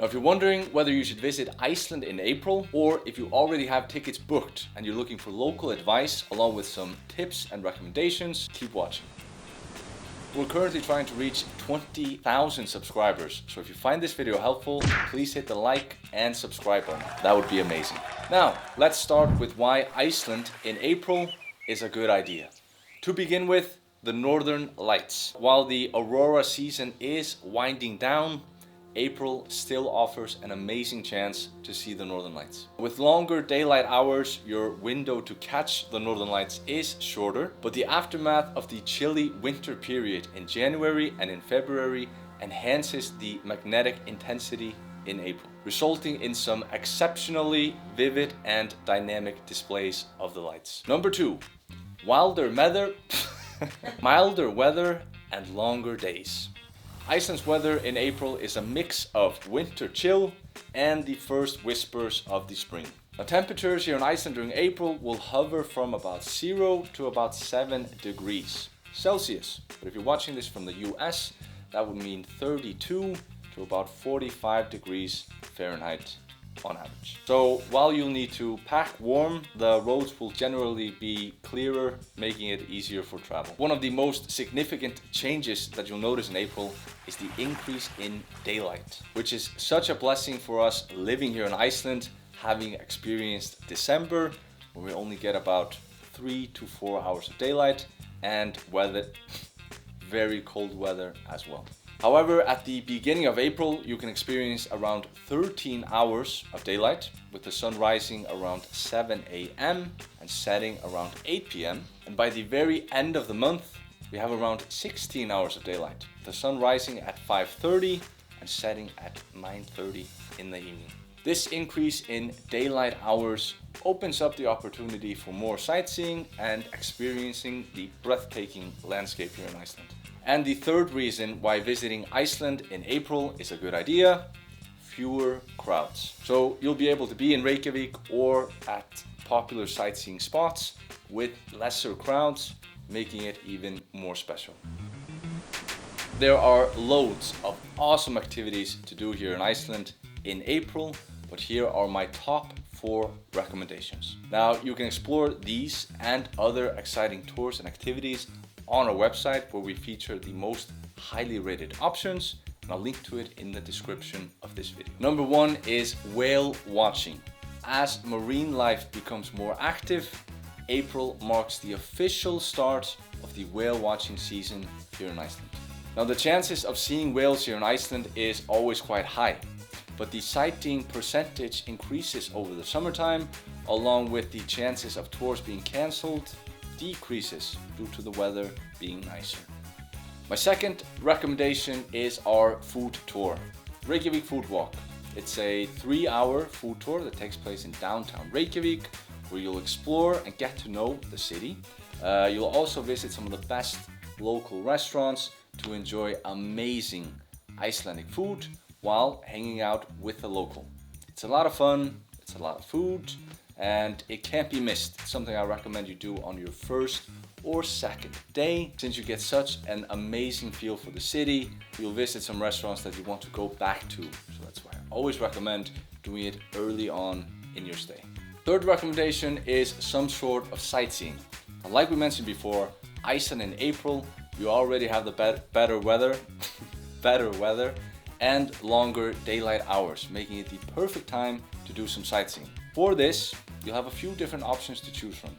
Now, if you're wondering whether you should visit Iceland in April, or if you already have tickets booked and you're looking for local advice along with some tips and recommendations, keep watching. We're currently trying to reach 20,000 subscribers, so if you find this video helpful, please hit the like and subscribe button. That would be amazing. Now, let's start with why Iceland in April is a good idea. To begin with, the Northern Lights. While the aurora season is winding down, April still offers an amazing chance to see the Northern Lights. With longer daylight hours, your window to catch the Northern Lights is shorter, but the aftermath of the chilly winter period in January and in February enhances the magnetic intensity in April, resulting in some exceptionally vivid and dynamic displays of the lights. Number 2, milder weather and longer days. Iceland's weather in April is a mix of winter chill and the first whispers of the spring. Now, temperatures here in Iceland during April will hover from about 0 to about 7 degrees Celsius. But if you're watching this from the US, that would mean 32 to about 45 degrees Fahrenheit on average. So while you'll need to pack warm, the roads will generally be clearer, making it easier for travel. One of the most significant changes that you'll notice in April is the increase in daylight, which is such a blessing for us living here in Iceland, having experienced December, where we only get about 3 to 4 hours of daylight, and very cold weather as well. However, at the beginning of April, you can experience around 13 hours of daylight, with the sun rising around 7 a.m. and setting around 8 p.m. And by the very end of the month, we have around 16 hours of daylight, with the sun rising at 5:30 and setting at 9:30 in the evening. This increase in daylight hours opens up the opportunity for more sightseeing and experiencing the breathtaking landscape here in Iceland. And the third reason why visiting Iceland in April is a good idea: fewer crowds. So you'll be able to be in Reykjavik or at popular sightseeing spots with lesser crowds, making it even more special. There are loads of awesome activities to do here in Iceland in April, but here are my top 4 recommendations. Now, you can explore these and other exciting tours and activities on our website, where we feature the most highly rated options, and I'll link to it in the description of this video. Number 1 is whale watching. As marine life becomes more active, April marks the official start of the whale watching season here in Iceland. Now, the chances of seeing whales here in Iceland is always quite high, but the sighting percentage increases over the summertime, along with the chances of tours being cancelled decreases due to the weather being nicer. My second recommendation is our food tour, Reykjavik Food Walk. It's a 3-hour food tour that takes place in downtown Reykjavik, where you'll explore and get to know the city. You'll also visit some of the best local restaurants to enjoy amazing Icelandic food while hanging out with the local. It's a lot of fun, it's a lot of food, and it can't be missed. It's something I recommend you do on your first or second day, since you get such an amazing feel for the city. You'll visit some restaurants that you want to go back to, so that's why I always recommend doing it early on in your stay. Third recommendation is some sort of sightseeing. And like we mentioned before, Iceland in April, you already have the better weather and longer daylight hours, making it the perfect time to do some sightseeing. For this, you'll have a few different options to choose from.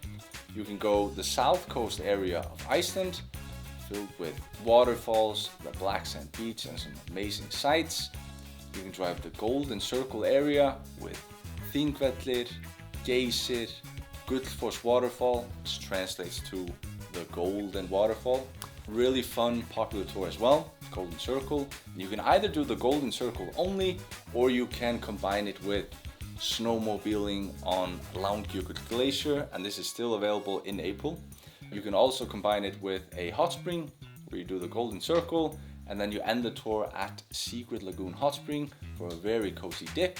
You can go the south coast area of Iceland, filled with waterfalls, the black sand beach, and some amazing sights. You can drive the Golden Circle area with Þingvellir, Geysir, Gullfoss waterfall, which translates to the Golden Waterfall. Really fun, popular tour as well, Golden Circle. You can either do the Golden Circle only, or you can combine it with snowmobiling on Langjökull Glacier, and this is still available in April. You can also combine it with a hot spring, where you do the Golden Circle, and then you end the tour at Secret Lagoon Hot Spring for a very cozy dip.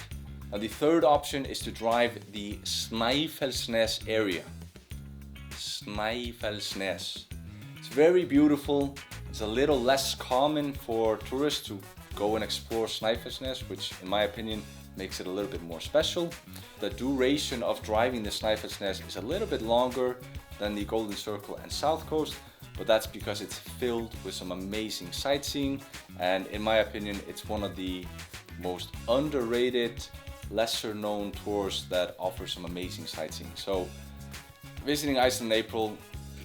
Now, the third option is to drive the Snæfellsnes area. Snæfellsnes. It's very beautiful. It's a little less common for tourists to go and explore Snæfellsnes, which in my opinion makes it a little bit more special. The duration of driving the Snæfellsnes is a little bit longer than the Golden Circle and South Coast, but that's because it's filled with some amazing sightseeing, and in my opinion it's one of the most underrated, lesser known tours that offer some amazing sightseeing. So visiting Iceland in April,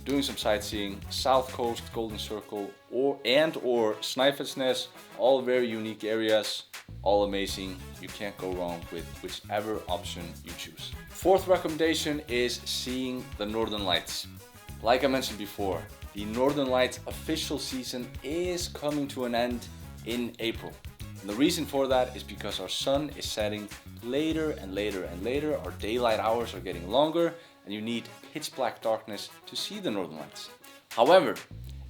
doing some sightseeing, South Coast, Golden Circle, or Snæfellsnes, all very unique areas, all amazing. You can't go wrong with whichever option you choose. Fourth recommendation is seeing the Northern Lights. Like I mentioned before, the Northern Lights official season is coming to an end in April. And the reason for that is because our sun is setting later and later and later, our daylight hours are getting longer, and you need pitch black darkness to see the Northern Lights. However,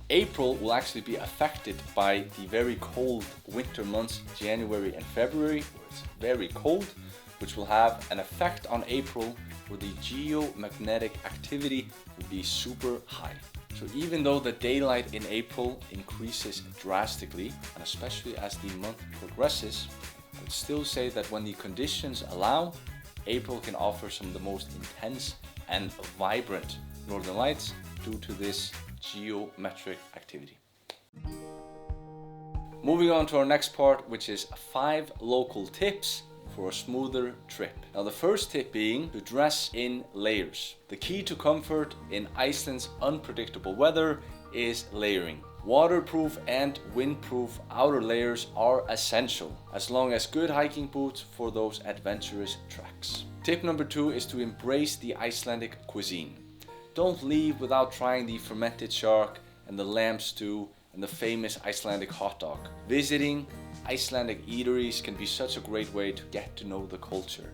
April will actually be affected by the very cold winter months, January and February, where it's very cold, which will have an effect on April where the geomagnetic activity will be super high. So even though the daylight in April increases drastically, and especially as the month progresses, I would still say that when the conditions allow, April can offer some of the most intense and vibrant Northern Lights due to this geometric activity. Moving on to our next part, which is 5 local tips for a smoother trip. Now the first tip being to dress in layers. The key to comfort in Iceland's unpredictable weather is layering. Waterproof and windproof outer layers are essential, as long as good hiking boots for those adventurous treks. Tip number 2 is to embrace the Icelandic cuisine. Don't leave without trying the fermented shark and the lamb stew and the famous Icelandic hot dog. Visiting Icelandic eateries can be such a great way to get to know the culture.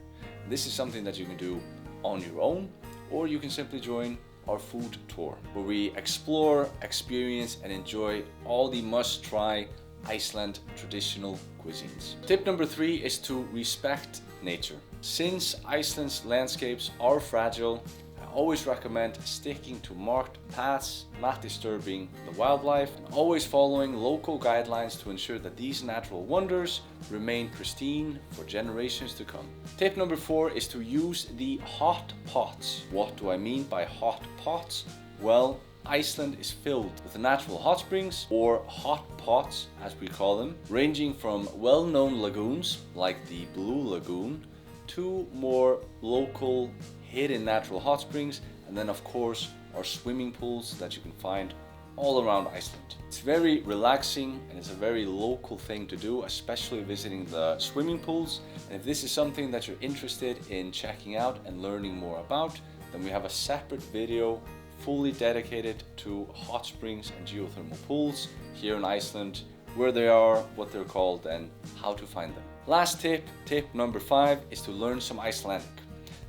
This is something that you can do on your own, or you can simply join our food tour, where we explore, experience, and enjoy all the must-try Iceland traditional cuisines. Tip number 3 is to respect nature. Since Iceland's landscapes are fragile, I always recommend sticking to marked paths, not disturbing the wildlife, and always following local guidelines to ensure that these natural wonders remain pristine for generations to come. Tip number 4 is to use the hot pots. What do I mean by hot pots? Well, Iceland is filled with natural hot springs, or hot pots as we call them, ranging from well-known lagoons like the Blue Lagoon to more local hidden natural hot springs, and then of course our swimming pools that you can find all around Iceland. It's very relaxing and it's a very local thing to do, especially visiting the swimming pools. And if this is something that you're interested in checking out and learning more about, then we have a separate video fully dedicated to hot springs and geothermal pools here in Iceland, where they are, what they're called, and how to find them. Last tip, tip number 5, is to learn some Icelandic.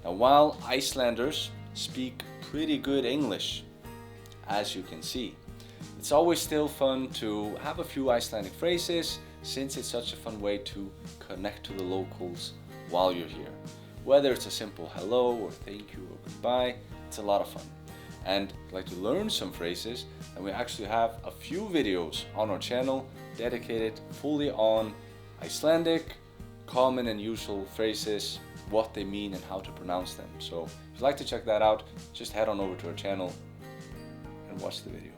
Now, while Icelanders speak pretty good English, as you can see, it's always still fun to have a few Icelandic phrases, since it's such a fun way to connect to the locals while you're here. Whether it's a simple hello or thank you or goodbye, it's a lot of fun. And if you'd like to learn some phrases, then we actually have a few videos on our channel dedicated fully on Icelandic, common and usual phrases, what they mean and how to pronounce them. So if you'd like to check that out, just head on over to our channel and watch the video.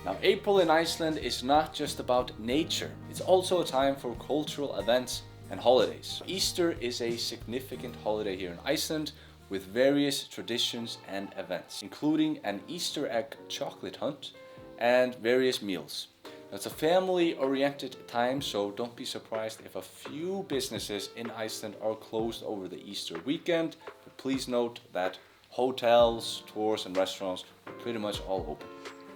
Now, April in Iceland is not just about nature, it's also a time for cultural events and holidays. Easter is a significant holiday here in Iceland with various traditions and events, including an Easter egg chocolate hunt and various meals. It's a family-oriented time, so don't be surprised if a few businesses in Iceland are closed over the Easter weekend, but please note that hotels, tours, and restaurants are pretty much all open.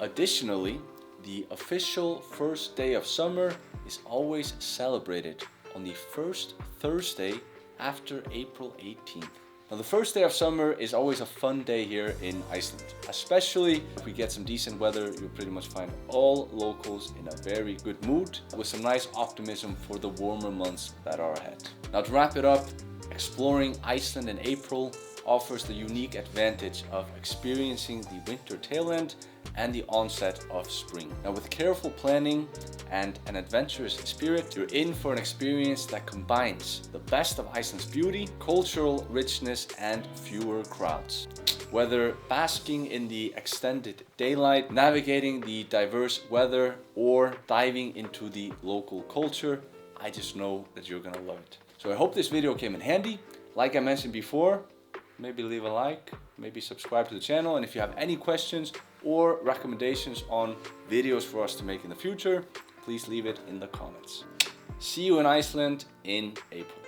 Additionally, the official first day of summer is always celebrated on the first Thursday after April 18th. Now, the first day of summer is always a fun day here in Iceland. Especially if we get some decent weather, you'll pretty much find all locals in a very good mood with some nice optimism for the warmer months that are ahead. Now, to wrap it up, exploring Iceland in April offers the unique advantage of experiencing the winter tail end and the onset of spring. Now, with careful planning and an adventurous spirit, you're in for an experience that combines the best of Iceland's beauty, cultural richness, and fewer crowds. Whether basking in the extended daylight, navigating the diverse weather, or diving into the local culture, I just know that you're gonna love it. So I hope this video came in handy. Like I mentioned before, maybe leave a like, maybe subscribe to the channel, and if you have any questions or recommendations on videos for us to make in the future, please leave it in the comments. See you in Iceland in April.